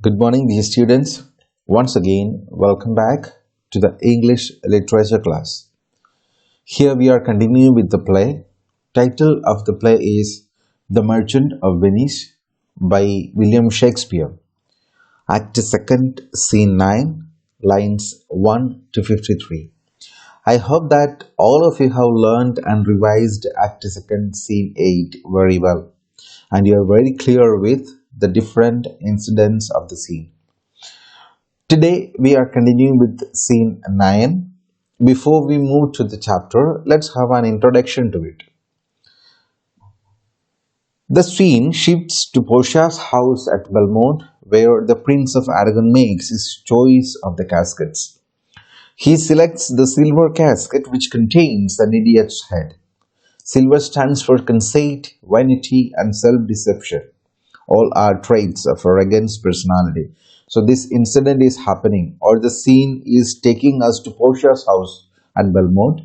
Good morning, dear students. Once again, welcome back to the English literature class. Here we are continuing with the play. Title of the play is The Merchant of Venice by William Shakespeare. Act 2nd, Scene 9, lines 1 to 53. I hope that all of you have learned and revised Act 2nd, Scene 8 very well, and you are very clear with the different incidents of the scene. Today we are continuing with scene 9. Before we move to the chapter, let's have an introduction to it. The scene shifts to Portia's house at Belmont, where the Prince of Aragon makes his choice of the caskets. He selects the silver casket which contains an idiot's head. Silver stands for conceit, vanity, and self-deception. All are traits of Aragon's personality. So this incident is happening, or the scene is taking us to Portia's house at Belmont.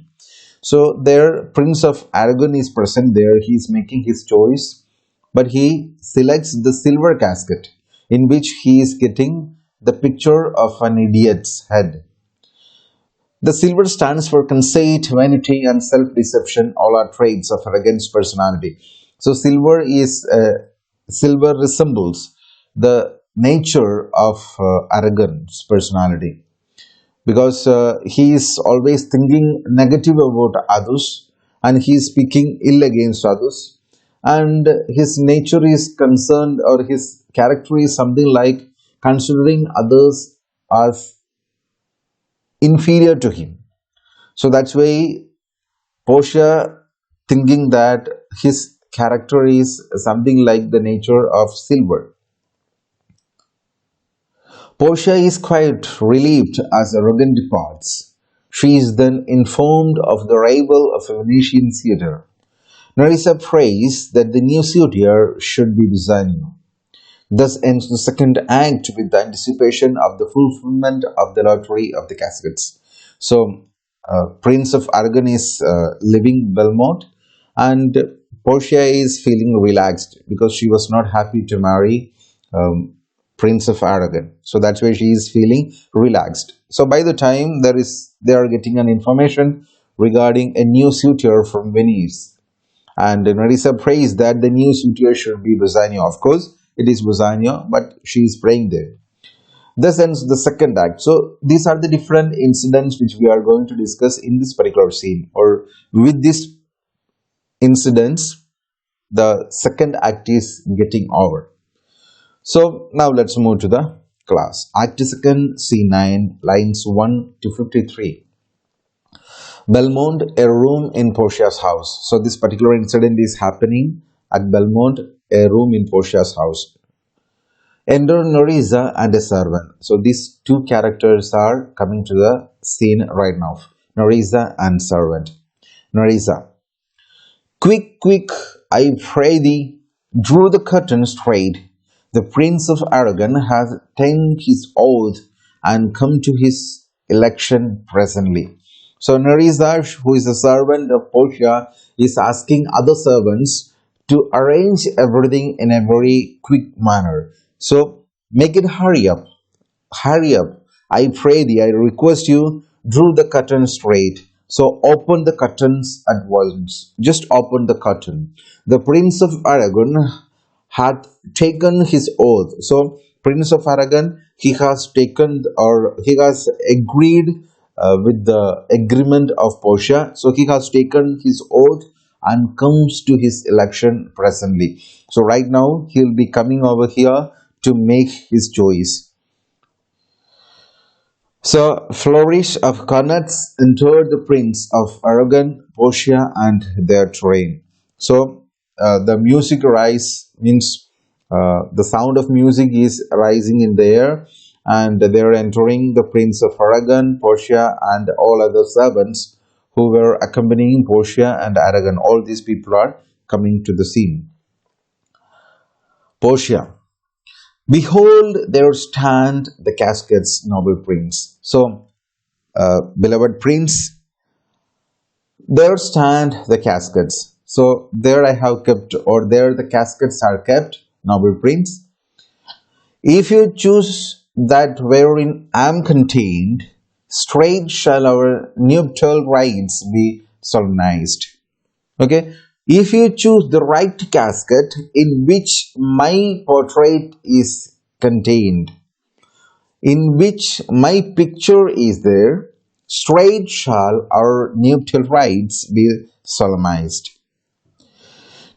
So there, Prince of Aragon is present there. He is making his choice, but he selects the silver casket in which he is getting the picture of an idiot's head. The silver stands for conceit, vanity, and self-deception. All are traits of Aragon's personality. So silver resembles the nature of Aragon's personality, because he is always thinking negative about others and he is speaking ill against others, and his nature is concerned, or his character is something like considering others as inferior to him. So that's why Portia thinking that his character is something like the nature of silver. Portia is quite relieved as Aragon departs. She is then informed of the arrival of a Venetian suitor. Nerissa prays that the new suitor should be Bassanio. Thus ends the second act with the anticipation of the fulfillment of the lottery of the caskets. So, Prince of Aragon is leaving Belmont, and Portia is feeling relaxed because she was not happy to marry Prince of Aragon. So that's why she is feeling relaxed. So by the time they are getting an information regarding a new suitor from Venice, and Nerissa prays that the new suitor should be Bassanio. Of course, it is Bassanio, but she is praying there. This ends the second act. So these are the different incidents which we are going to discuss in this particular scene, or with these incidents, the second act is getting over. So now let's move to the class. Act 2nd, Scene 9, lines 1 to 53. Belmont, a room in Portia's house. So this particular incident is happening at Belmont, a room in Portia's house. Enter Nerissa and a servant. So these two characters are coming to the scene right now. Nerissa and servant. Nerissa. Quick, quick, I pray thee, draw the curtain straight. The Prince of Aragon has taken his oath and come to his election presently. So Nerissa, who is a servant of Portia, is asking other servants to arrange everything in a very quick manner. So make it hurry up, I pray thee, I request you, draw the curtain straight. So open the curtains at once. Just open the curtain. The Prince of Aragon had taken his oath. So Prince of Aragon, he has taken, or he has agreed with the agreement of Portia. So he has taken his oath and comes to his election presently. So right now he'll be coming over here to make his choice. So flourish of cornets entered the Prince of Aragon, Portia, and their train. So the music rise means the sound of music is rising in the air, and they are entering the Prince of Aragon, Portia, and all other servants who were accompanying Portia and Aragon. All these people are coming to the scene. Portia. Behold, there stand the caskets, noble prince. So, beloved prince, there stand the caskets. So, there I have kept, or there the caskets are kept, noble prince. If you choose that wherein I am contained, straight shall our nuptial rites be solemnized. Okay. If you choose the right casket in which my portrait is contained, in which my picture is there, straight shall our nuptial rites be solemnized.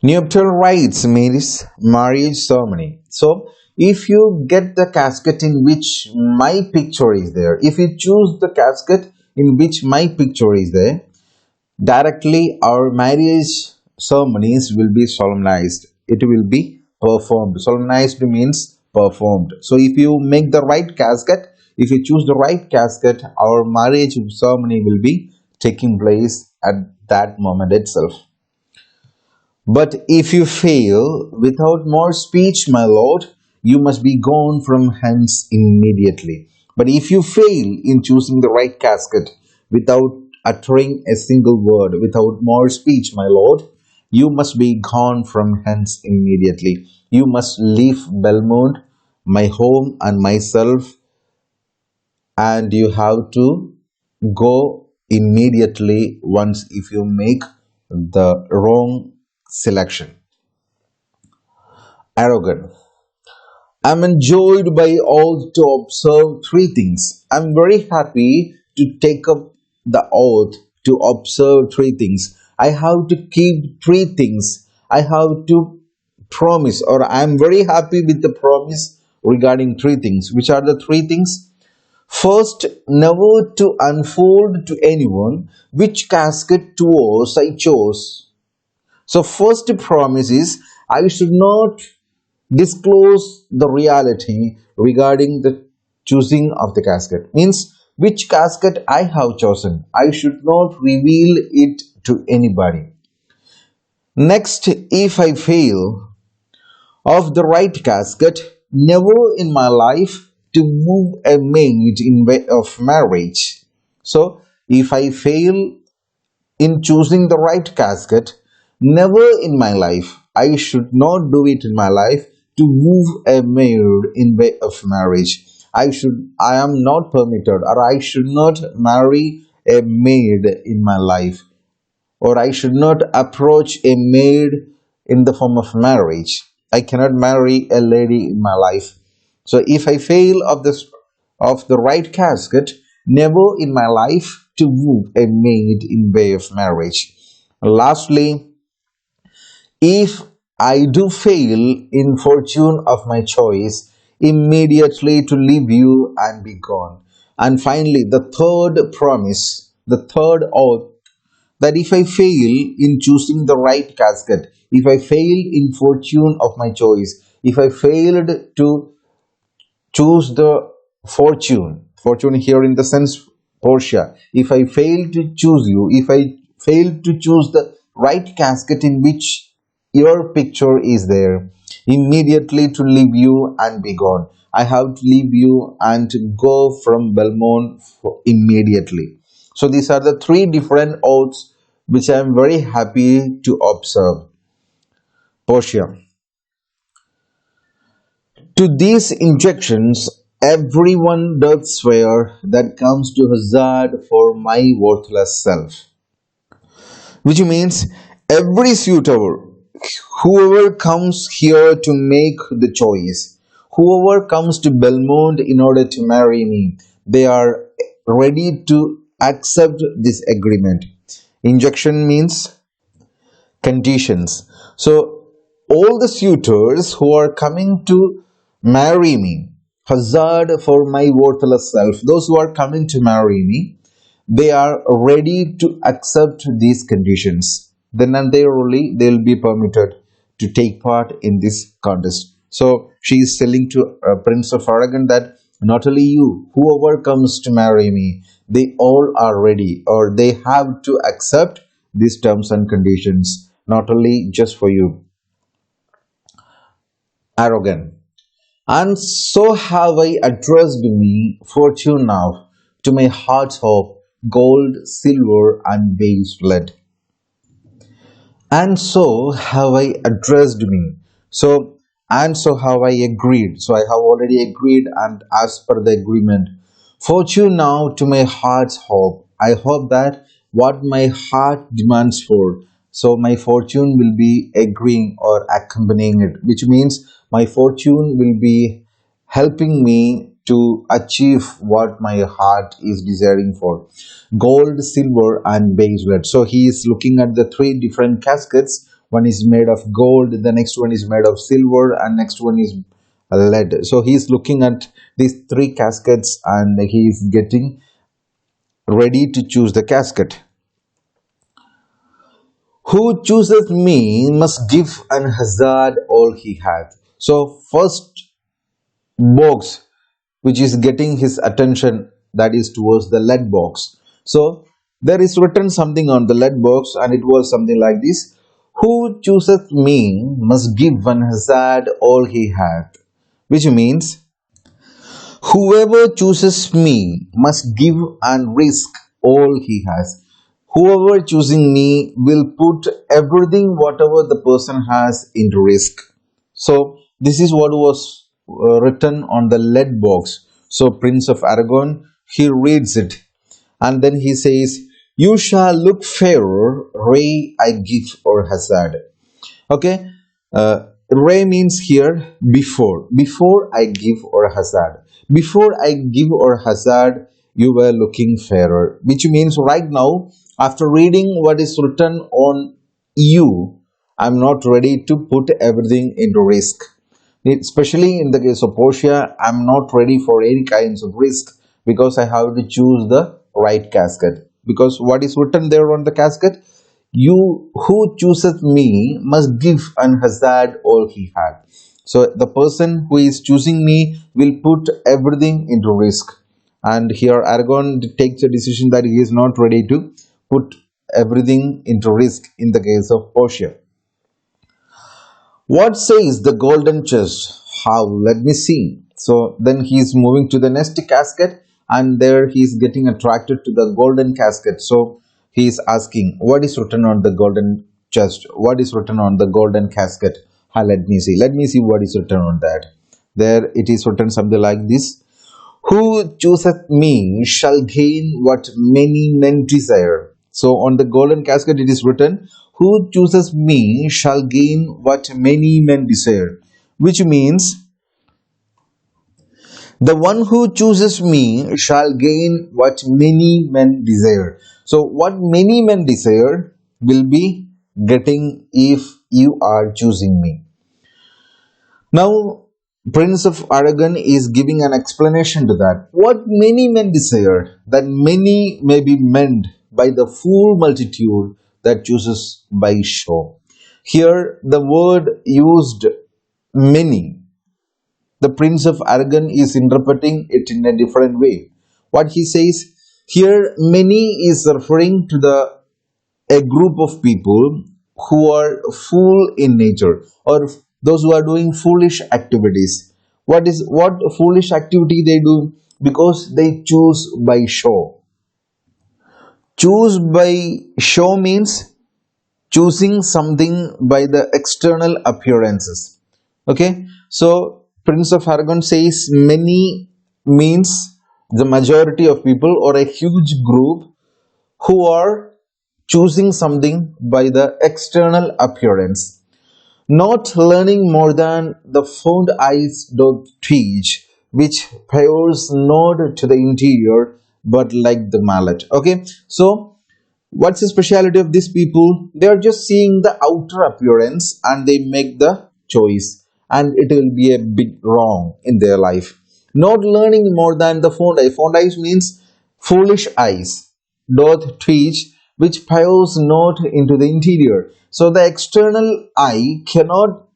Nuptial rites means marriage ceremony. So, if you get the casket in which my picture is there, if you choose the casket in which my picture is there, directly our marriage ceremonies will be solemnized. It will be performed. Solemnized means performed. So, if you make the right casket, if you choose the right casket, our marriage ceremony will be taking place at that moment itself. But if you fail, without more speech, my lord, you must be gone from hence immediately. But if you fail in choosing the right casket, without uttering a single word, without more speech, my lord, you must be gone from hence immediately. You must leave Belmont, my home, and myself, and you have to go immediately once if you make the wrong selection. Arrogant. I'm enjoyed by all to observe three things. I'm very happy to take up the oath to observe three things. I have to keep three things. I have to promise, or I'm very happy with the promise regarding three things. Which are the three things? First, never to unfold to anyone which casket to us I chose. So, first promise is I should not disclose the reality regarding the choosing of the casket. Means which casket I have chosen. I should not reveal it to anybody. Next, if I fail of the right casket, never in my life to move a maid in way of marriage. So, if I fail in choosing the right casket, never in my life, I should not do it in my life to move a maid in way of marriage. I am not permitted, or I should not marry a maid in my life, or I should not approach a maid in the form of marriage. I cannot marry a lady in my life. So if I fail of the right casket, never in my life to woo a maid in way of marriage. Lastly, if I do fail in fortune of my choice, immediately to leave you and be gone. And finally, the third promise, the third oath, that if I fail in choosing the right casket, if I fail in fortune of my choice, if I failed to choose the fortune here in the sense Portia, if I fail to choose you, if I fail to choose the right casket in which your picture is there, immediately to leave you and be gone. I have to leave you and to go from Belmont immediately. So these are the three different oaths which I am very happy to observe. Portia. To these injections everyone doth swear that comes to hazard for my worthless self. Which means every suitor, whoever comes here to make the choice, whoever comes to Belmont in order to marry me, they are ready to accept this agreement. Injection means conditions. So, all the suitors who are coming to marry me, hazard for my worthless self, those who are coming to marry me, they are ready to accept these conditions. Then and there only they will be permitted to take part in this contest. So, she is telling to Prince of Aragon that not only you, whoever comes to marry me, they all are ready, or they have to accept these terms and conditions, not only just for you. Arrogant. And so have I addressed me, fortune now, to my heart's hope, gold, silver, and base lead. And so have I addressed me. So And so have I agreed. So I have already agreed, and as per the agreement, fortune now to my heart's hope. I hope that what my heart demands for, so my fortune will be agreeing or accompanying it, which means my fortune will be helping me to achieve what my heart is desiring for: gold, silver, and base lead. So he is looking at the three different caskets. One is made of gold, the next one is made of silver, and next one is lead. So he is looking at these three caskets and he is getting ready to choose the casket. Who chooses me must give and hazard all he hath. So first box which is getting his attention, that is towards the lead box. So there is written something on the lead box, and it was something like this: who chooseth me must give and hazard all he hath, which means whoever chooses me must give and risk all he has. Whoever choosing me will put everything, whatever the person has, into risk. So this is what was written on the lead box. So Prince of Aragon, he reads it, and then he says, "You shall look fairer, ray I give or hazard." Okay, ray means here before I give or hazard. Before I give or hazard, you were looking fairer, which means right now, after reading what is written on you, I'm not ready to put everything into risk. Especially in the case of Portia, I'm not ready for any kinds of risk, because I have to choose the right casket. Because what is written there on the casket? You who chooseth me must give and hazard all he had. So the person who is choosing me will put everything into risk. And here Aragon takes a decision that he is not ready to put everything into risk in the case of Portia. What says the golden chest? How? Let me see. So then he is moving to the next casket, and there he is getting attracted to the golden casket. So he is asking, what is written on the golden chest? What is written on the golden casket? Let me see. Let me see what is written on that. There it is written something like this: who chooseth me shall gain what many men desire. So on the golden casket it is written, who chooses me shall gain what many men desire, which means the one who chooses me shall gain what many men desire. So what many men desire will be getting if you are choosing me. Now, Prince of Aragon is giving an explanation to that. What many men desire, that many may be meant by the full multitude that chooses by show. Here, the word used many. The Prince of Aragon is interpreting it in a different way. What he says here, many is referring to a group of people who are fool in nature, or those who are doing foolish activities. What foolish activity they do? Because they choose by show. Choose by show means choosing something by the external appearances. Okay, so Prince of Aragon says many means the majority of people or a huge group who are choosing something by the external appearance, not learning more than the fond eyes doth teach, which pales not to the interior, but like the mallet. Okay, so what's the speciality of these people? They are just seeing the outer appearance and they make the choice, and it will be a big wrong in their life. Not learning more than the fond eye. Fond eyes means foolish eyes. Doth teach, which peers not into the interior. So the external eye cannot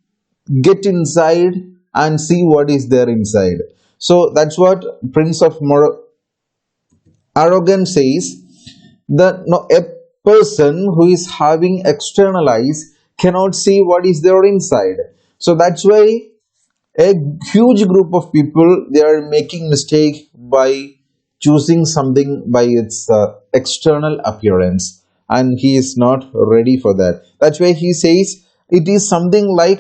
get inside and see what is there inside. So that's what Prince of Aragon says, that no, a person who is having external eyes cannot see what is there inside. So that's why a huge group of people, they are making mistake by choosing something by its external appearance, and he is not ready for that. That's why he says it is something like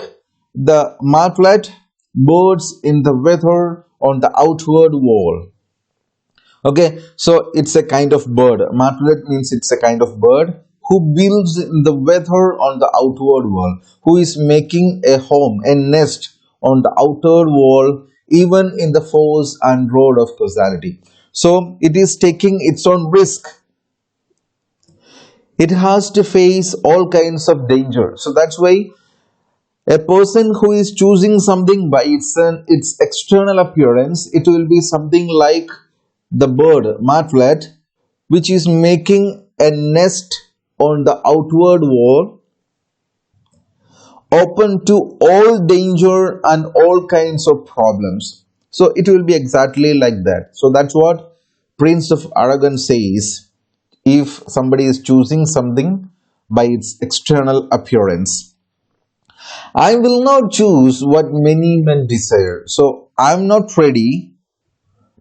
the martlet, birds in the weather on the outward wall. Okay, so it's a kind of bird. Martlet means it's a kind of bird who builds in the weather on the outward wall, who is making a home, a nest on the outer wall, even in the force and road of causality. So it is taking its own risk. It has to face all kinds of danger. So that's why a person who is choosing something by its external appearance, it will be something like the bird martlet, which is making a nest on the outward wall, open to all danger and all kinds of problems. So it will be exactly like that. So that's what Prince of Aragon says if somebody is choosing something by its external appearance. I will not choose what many men desire. So I'm not ready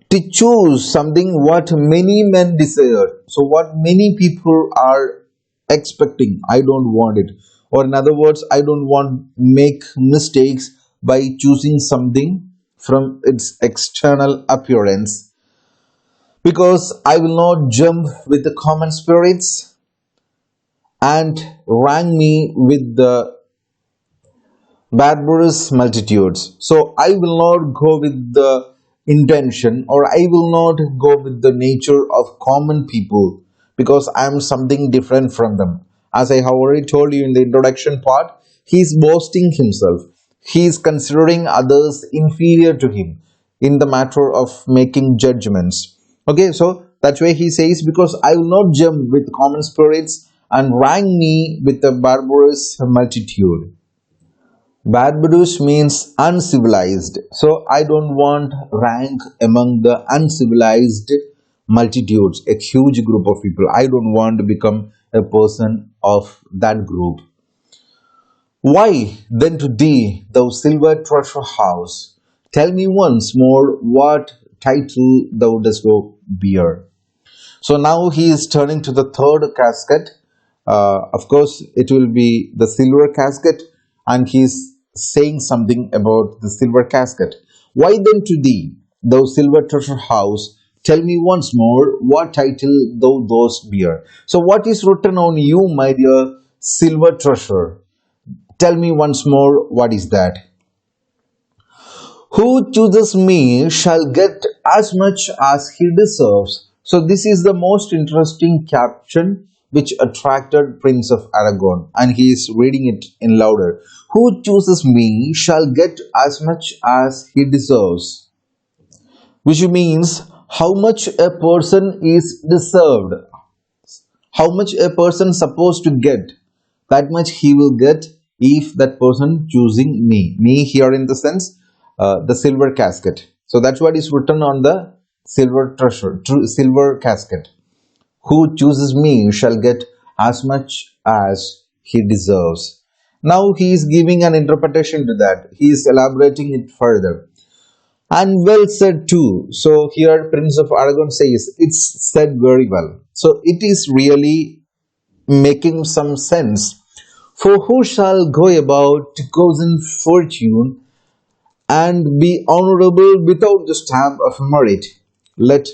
to choose something what many men desire. So what many people are expecting, I don't want it. Or in other words, I don't want make mistakes by choosing something from its external appearance, because I will not jump with the common spirits and rank me with the barbarous multitudes. So I will not go with the intention, or I will not go with the nature of common people, because I am something different from them. As I have already told you in the introduction part, he is boasting himself. He is considering others inferior to him in the matter of making judgments. Okay, so that's why he says, because I will not jump with common spirits and rank me with the barbarous multitude. Barbarous means uncivilized. So I don't want rank among the uncivilized multitudes, a huge group of people. I don't want to become a person of that group. Why then to thee, thou silver treasure house? Tell me once more what title thou dost bear. So now he is turning to the third casket. Of course, it will be the silver casket, and he is saying something about the silver casket. Why then to thee, thou silver treasure house? Tell me once more what title thou dost bear. So, what is written on you, my dear silver treasure? Tell me once more what is that? Who chooses me shall get as much as he deserves. So this is the most interesting caption which attracted Prince of Aragon, and he is reading it in louder. Who chooses me shall get as much as he deserves, which means how much a person is deserved, how much a person supposed to get, that much he will get if that person choosing me here in the sense the silver casket. So that's what is written on the silver treasure, silver casket. Who chooses me shall get as much as he deserves. Now he is giving an interpretation to that. He is elaborating it further. And well said too. So here Prince of Aragon says it's said very well. So it is really making some sense. For who shall go about to cozen fortune and be honorable without the stamp of merit? Let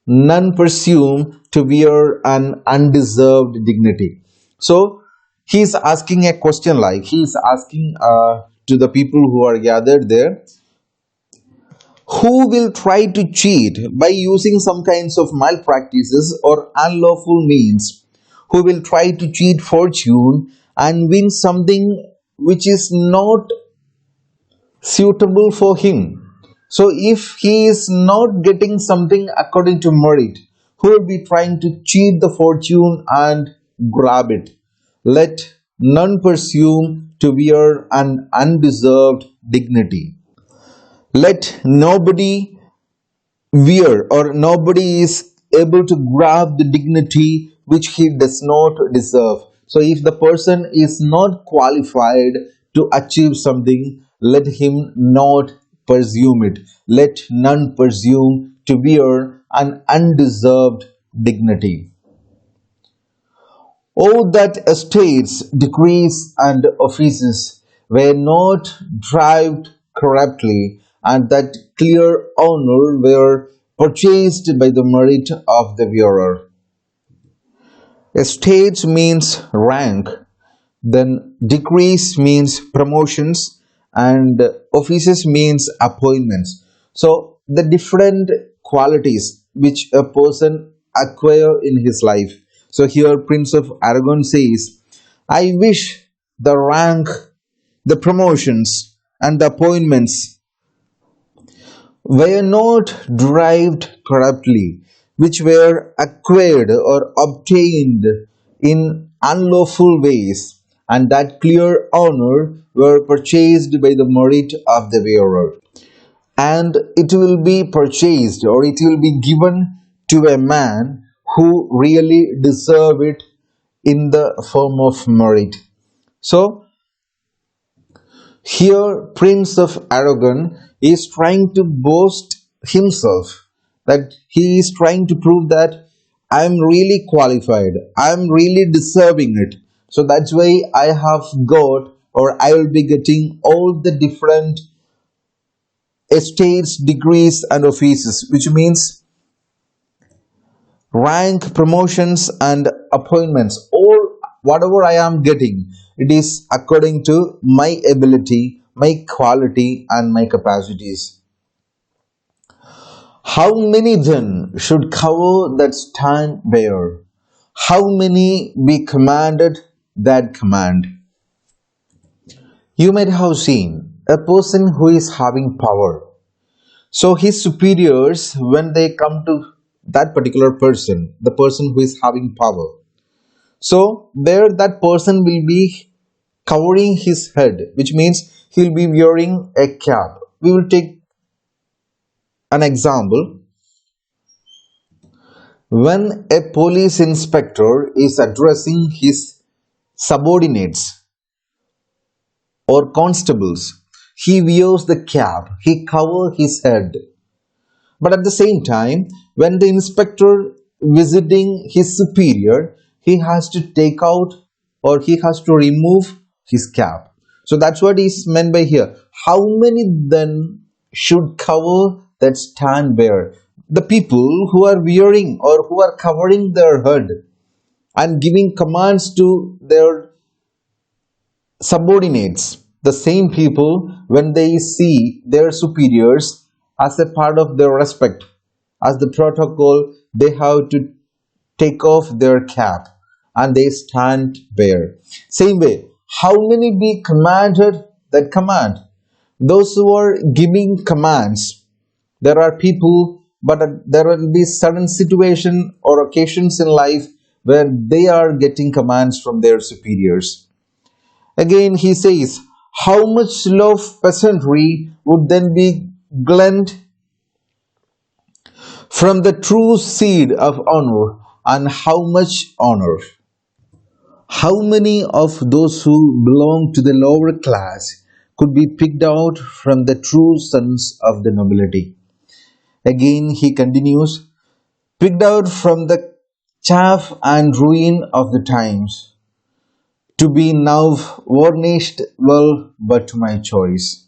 none presume to wear an undeserved dignity. So he is asking a question, like he is asking to the people who are gathered there, who will try to cheat by using some kinds of malpractices or unlawful means, who will try to cheat fortune and win something which is not suitable for him. So if he is not getting something according to merit, who will be trying to cheat the fortune and grab it? Let none presume to wear an undeserved dignity. Let nobody wear, or nobody is able to grab the dignity which he does not deserve. So if the person is not qualified to achieve something, let him not presume it. Let none presume to wear an undeserved dignity. Oh, that estates, decrees, and offices were not derived corruptly, and that clear honor were purchased by the merit of the wearer. Estates means rank, then degrees means promotions, and offices means appointments. So the different qualities which a person acquire in his life. So here Prince of Aragon says, I wish the rank, the promotions, and the appointments were not derived corruptly, which were acquired or obtained in unlawful ways, and that clear honor were purchased by the merit of the wearer. And it will be purchased or it will be given to a man who really deserve it in the form of merit. So here, Prince of Aragon is trying to boast himself, that he is trying to prove that I am really qualified, I am really deserving it. So that's why I have got or I will be getting all the different estates, degrees, and offices, which means rank, promotions, and appointments. All whatever I am getting, it is according to my ability, my quality, and my capacities. How many then should cover that stand bare? How many be commanded that command? You might have seen a person who is having power. So his superiors, when they come to that particular person, the person who is having power, so there that person will be covering his head, which means he'll be wearing a cap. We will take an example. When a police inspector is addressing his subordinates or constables, he wears the cap, he covers his head. But at the same time, when the inspector visiting his superior, he has to take out or he has to remove his cap. So that's what is meant by here. How many then should cover that stand bare? The people who are wearing or who are covering their head and giving commands to their subordinates, the same people, when they see their superiors as a part of their respect, as the protocol, they have to take off their cap and they stand bare. Same way, how many be commanded that command? Those who are giving commands, there are people, but there will be certain situation or occasions in life where they are getting commands from their superiors. Again, he says, how much love peasantry would then be gleaned from the true seed of honor, and how much honor? How many of those who belong to the lower class could be picked out from the true sons of the nobility? Again, he continues, picked out from the chaff and ruin of the times, to be now varnished well but to my choice.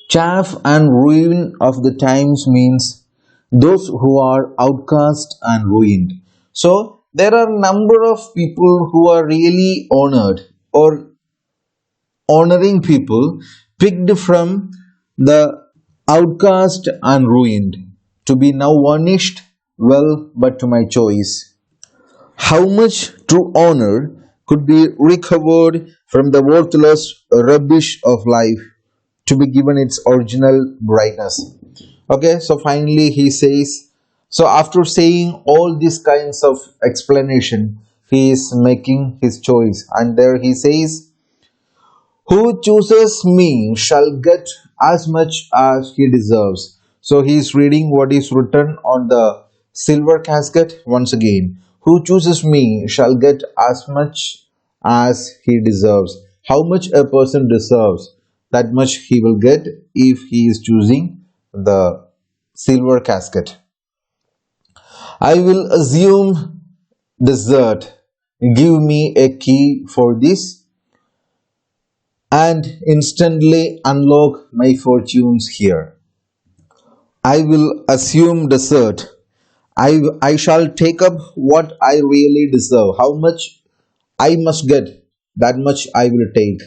Chaff and ruin of the times means those who are outcast and ruined. So there are a number of people who are really honored or honoring people picked from the outcast and ruined, to be now varnished well but to my choice. How much true honor could be recovered from the worthless rubbish of life, to be given its original brightness? Okay, so finally he says, so after saying all these kinds of explanation, he is making his choice, and there he says, who chooses me shall get as much as he deserves. So he is reading what is written on the silver casket once again. Who chooses me shall get as much as he deserves. How much a person deserves, that much he will get if he is choosing the silver casket. I will assume desert. Give me a key for this and instantly unlock my fortunes here. I will assume desert. I shall take up what I really deserve. How much I must get, that much I will take.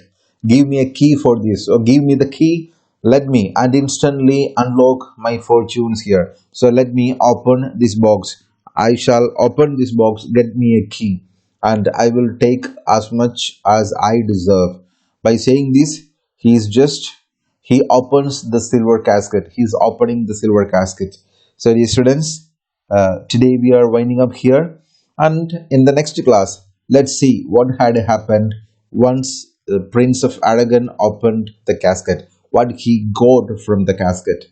Give me a key for this, or give me the key. Let me, and instantly unlock my fortunes here. So let me open this box. I shall open this box, get me a key, and I will take as much as I deserve. By saying this, he is just he opens the silver casket. He is opening the silver casket. So, dear students, today we are winding up here, and in the next class, let's see what had happened once the Prince of Aragon opened the casket, what he got from the casket.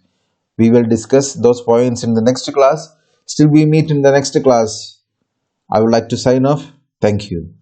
We will discuss those points in the next class. Still, we meet in the next class. I would like to sign off. Thank you.